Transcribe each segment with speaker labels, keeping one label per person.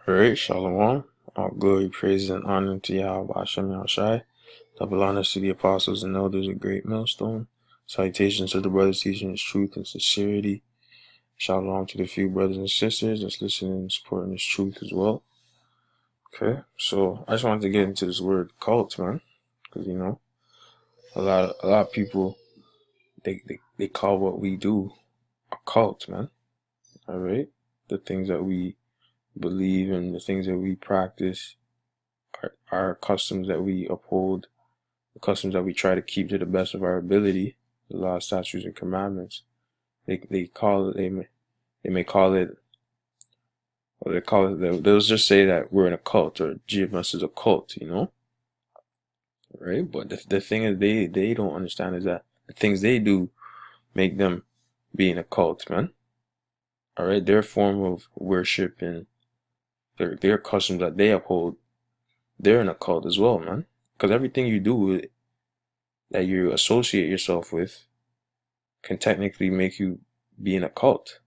Speaker 1: Alright, Shalom. All glory, praise, and honor to Yahweh Hashem Yahushai. Double honors to the apostles and elders of Great Millstone. Salutations to the brothers teaching his truth and sincerity. Shalom to the few brothers and sisters that's listening and supporting this truth as well. Okay, so I just wanted to get into this word cult, man. Because, a lot of people, they call what we do a cult, man. Alright? The things that we believe and the things that we practice, our customs that we uphold, the customs that we try to keep to the best of our ability, the law, statutes, and commandments. They may call it, or they'll just say that we're in a cult or GMS is a cult, right? But the thing is, they don't understand is that the things they do make them be in a cult, man. All right, their form of worship and their customs that they uphold, they're in a cult as well, man. Because everything you do that you associate yourself with can technically make you be in a cult.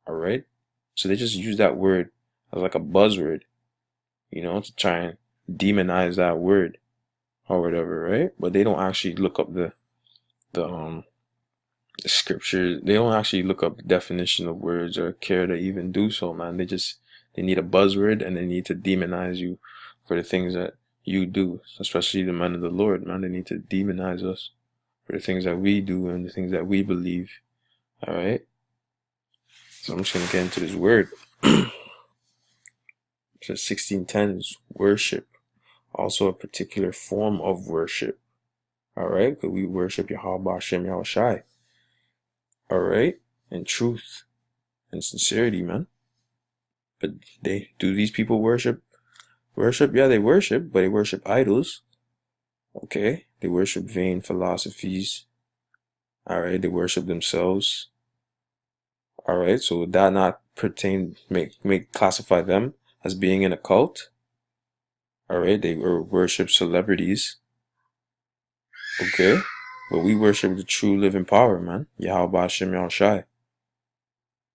Speaker 1: All right? So they just use that word as like a buzzword, to try and demonize that word or whatever, right? But they don't actually look up the scripture. They don't actually look up the definition of words or care to even do so, man. They need a buzzword and they need to demonize you for the things that you do, especially the men of the Lord, man. They need to demonize us for the things that we do and the things that we believe. All right. So I'm just going to get into this word. So 1610 is worship. Also a particular form of worship. All right. Because we worship Yahweh Hashem Yahushai. All right. In truth and sincerity, man. But these people worship? Yeah, they worship, but they worship idols. Okay. They worship vain philosophies. All right. They worship themselves. All right. So would that not classify them as being in a cult? All right. They worship celebrities. Okay. But we worship the true living power, man. Yahweh Hashem Yahushai.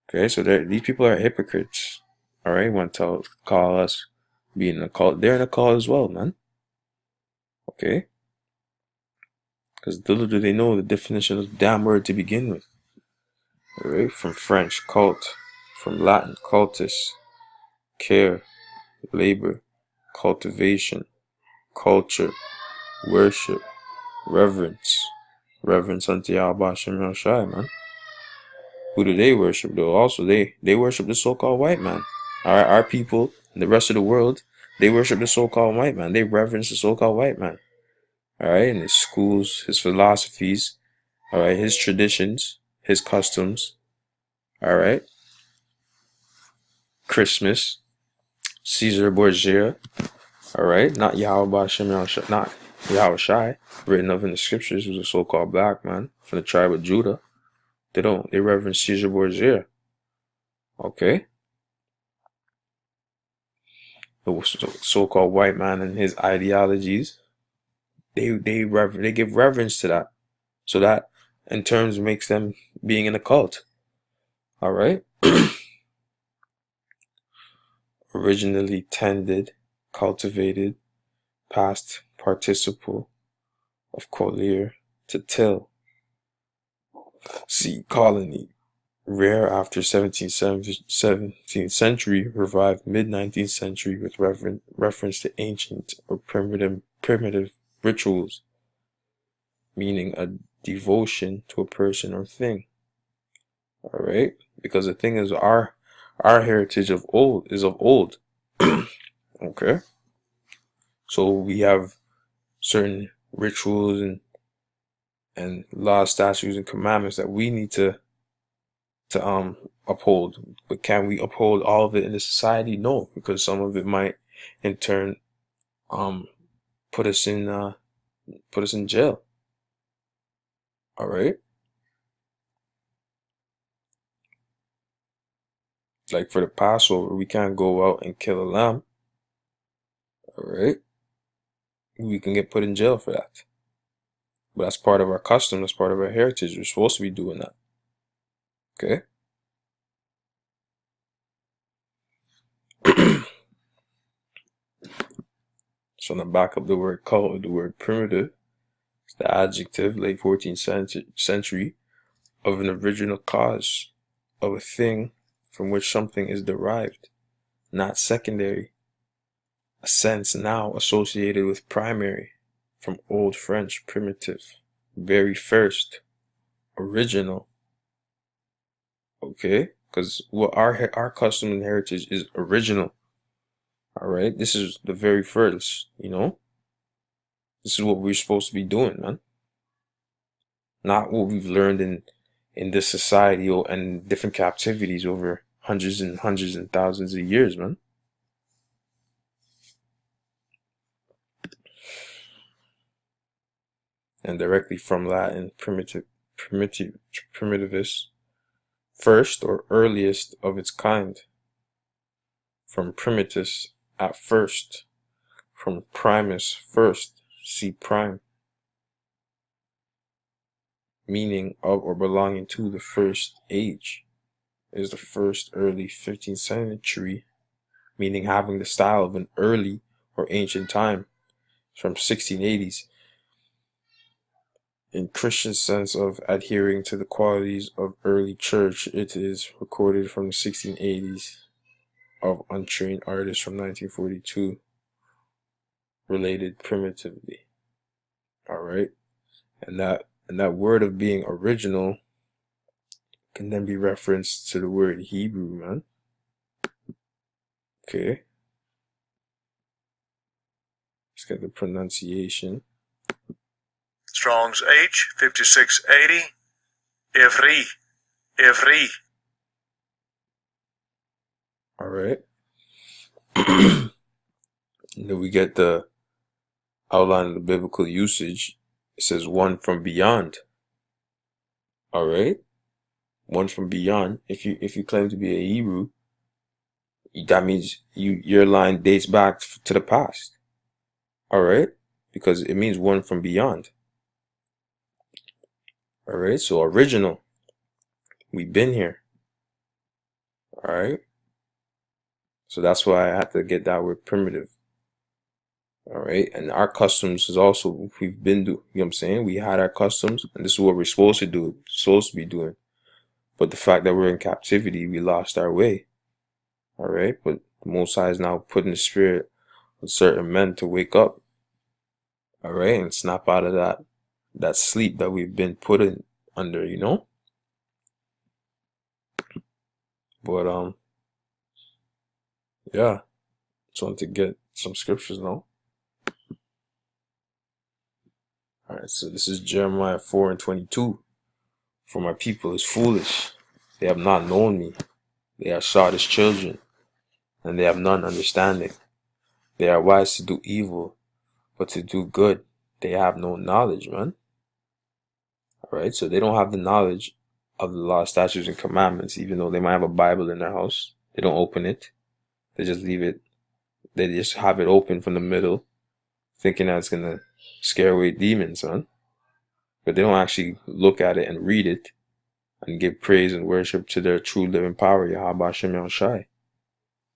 Speaker 1: Okay. So these people are hypocrites. All right. Want to call us being in a cult? They're in a cult as well, man. Okay. Because little do they know the definition of the damn word to begin with. All right. From French, cult. From Latin, cultus. Care. Labor. Cultivation. Culture. Worship. Reverence. Reverence unto Yahweh Hashem Yahushai, man. Who do they worship, though? Also, they worship the so-called white man. All right, our people and the rest of the world, they worship the so-called white man. They reverence the so-called white man. All right, and his schools, his philosophies, all right, his traditions, his customs, all right. Christmas, Caesar Borgia, all right, not Yahweh Hashem Yahushai, not Yahushai, written of in the scriptures, was a so-called black man from the tribe of Judah. They reverence Caesar Borgia. Okay. The so-called white man and his ideologies, they give reverence to that. So that in terms makes them being in a cult. All right. Originally tended, cultivated, past participle of collier, to till. See, colony. Rare after 17th century, revived mid-19th century with reference to ancient or primitive rituals, meaning a devotion to a person or thing. All right, because the thing is, our heritage is of old. Okay, so we have certain rituals and laws, statutes, and commandments that we need to uphold. But can we uphold all of it in the society? No, because some of it might in turn put us in jail. All right, like for the Passover, we can't go out and kill a lamb. All right, we can get put in jail for that. But that's part of our custom, that's part of our heritage. We're supposed to be doing that. Okay. So on the back of the word cult, the word primitive, it's the adjective, late 14th century, of an original cause of a thing from which something is derived, not secondary. A sense now associated with primary, from Old French primitive, very first, original. Okay, because what our custom and heritage is original. All right, this is the very first. This is what we're supposed to be doing, man. Not what we've learned in this society and different captivities over hundreds and thousands of years, man. And directly from Latin, primitivus, first or earliest of its kind. From primitus, at first. From primus, first, see prime. Meaning of or belonging to the first age. Is the first early 15th century, meaning having the style of an early or ancient time. From 1680s. In Christian sense of adhering to the qualities of early church, it is recorded from the 1680s of untrained artists from 1942, related primitively. All right, and that word of being original can then be referenced to the word Hebrew, man. Okay, let's get the pronunciation.
Speaker 2: Strong's H 5680. Ivri.
Speaker 1: All right. And then we get the outline of the biblical usage. It says one from beyond. All right. One from beyond. If you claim to be a Hebrew, that means your line dates back to the past. All right, because it means one from beyond. All right, so original. We've been here. All right. So that's why I had to get that word primitive. All right, and our customs is also we've been doing. You know what I'm saying? We had our customs, and this is what we're supposed to do. Supposed to be doing. But the fact that we're in captivity, we lost our way. All right, but the Most High is now putting the spirit on certain men to wake up. All right, and snap out of that sleep that we've been put in under, But yeah, just want to get some scriptures now. All right, so this is Jeremiah 4:22. For my people is foolish; they have not known me. They are childish children, and they have none understanding. They are wise to do evil, but to do good they have no knowledge, man. All right, so they don't have the knowledge of the law, statutes, and commandments, even though they might have a Bible in their house. They don't open it. They just leave it. They just have it open from the middle, thinking that it's going to scare away demons, man. But they don't actually look at it and read it and give praise and worship to their true living power, Yahweh Hashem Yahushai.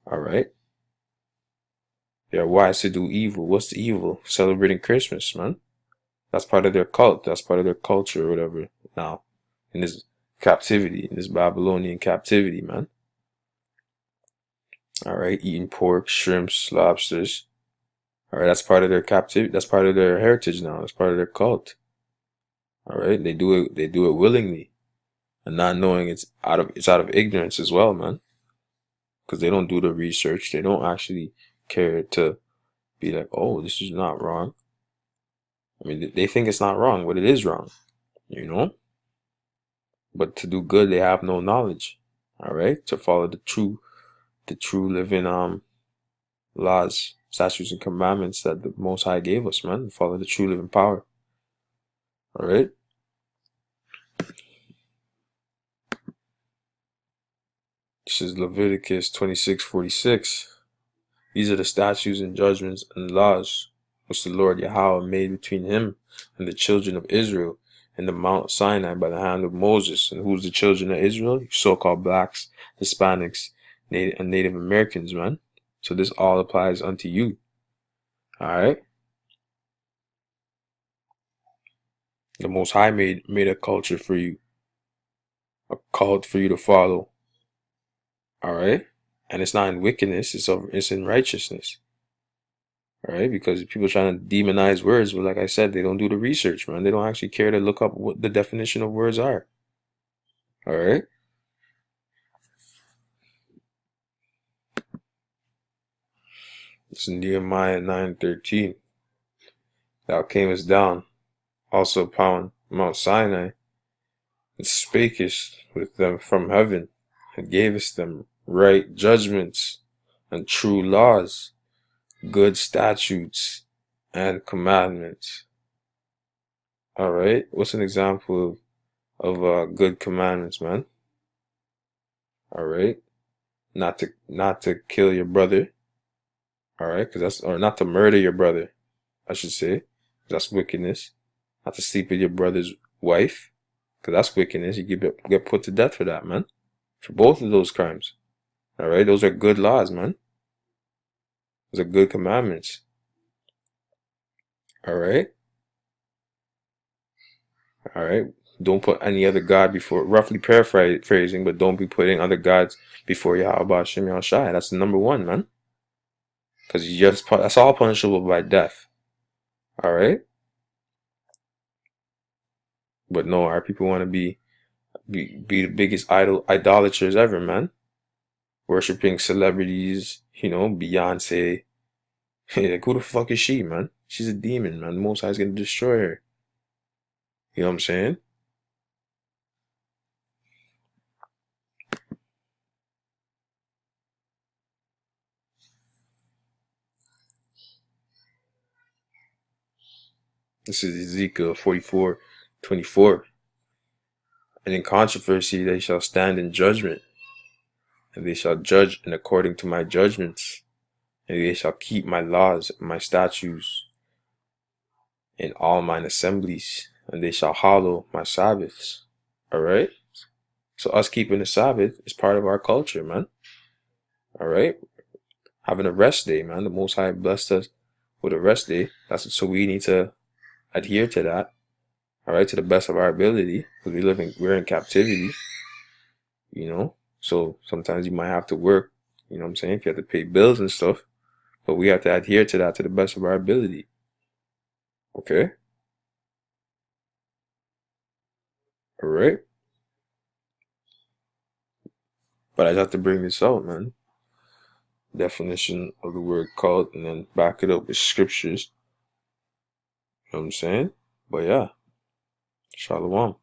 Speaker 1: All right? They are wise to do evil. What's the evil? Celebrating Christmas, man. That's part of their cult. That's part of their culture or whatever. Now, in this captivity, in this Babylonian captivity, man. All right, eating pork, shrimps, lobsters. All right, that's part of their captivity. That's part of their heritage now. That's part of their cult. All right, they do it willingly, and not knowing it's out of ignorance as well, man. Because they don't do the research. They don't actually care to be like, oh, this is not wrong. I mean, they think it's not wrong, but it is wrong, But to do good, they have no knowledge. All right, to follow the true living laws, statutes, and commandments that the Most High gave us, man. Follow the true living power. All right. This is Leviticus 26:46. These are the statutes and judgments and laws which the Lord Yahweh made between him and the children of Israel in the Mount Sinai by the hand of Moses. And who's the children of Israel? So-called blacks, Hispanics, and Native Americans, man. So this all applies unto you. Alright? The Most High made a culture for you, a cult for you to follow. Alright? And it's not in wickedness, it's in righteousness. Alright? Because people trying to demonize words, but like I said, they don't do the research, man. They don't actually care to look up what the definition of words are. Alright? It's in Nehemiah 9:13. Thou camest down also upon Mount Sinai, and spakest with them from heaven, and gavest them right judgments and true laws, good statutes and commandments. Alright? What's an example of good commandments, man? Alright? Not to kill your brother. Alright? Or not to murder your brother, I should say. That's wickedness. Not to sleep with your brother's wife, because that's wickedness. You get put to death for that, man. For both of those crimes. Alright? Those are good laws, man. Those are good commandments. Alright? Alright? Don't put any other God before, roughly paraphrasing, but don't be putting other gods before Yahweh Shem Yahushai. That's the number one, man. Because that's all punishable by death. Alright? But no, our people want to be the biggest idolaters ever, man. Worshipping celebrities, Beyonce. Like, who the fuck is she, man? She's a demon, man. The Most High's gonna destroy her. You know what I'm saying? This is Ezekiel 44:24. And in controversy they shall stand in judgment, and they shall judge in according to my judgments, and they shall keep my laws and my statutes in all mine assemblies, and they shall hallow my Sabbaths. Alright? So us keeping the Sabbath is part of our culture, man. Alright? Having a rest day, man. The Most High blessed us with a rest day. So we need to adhere to that. Alright, to the best of our ability, because we're in captivity, so sometimes you might have to work, you know what I'm saying, if you have to pay bills and stuff, but we have to adhere to that to the best of our ability. Okay? Alright? But I have to bring this out, man. Definition of the word cult, and then back it up with scriptures. You know what I'm saying? But yeah. Shalom.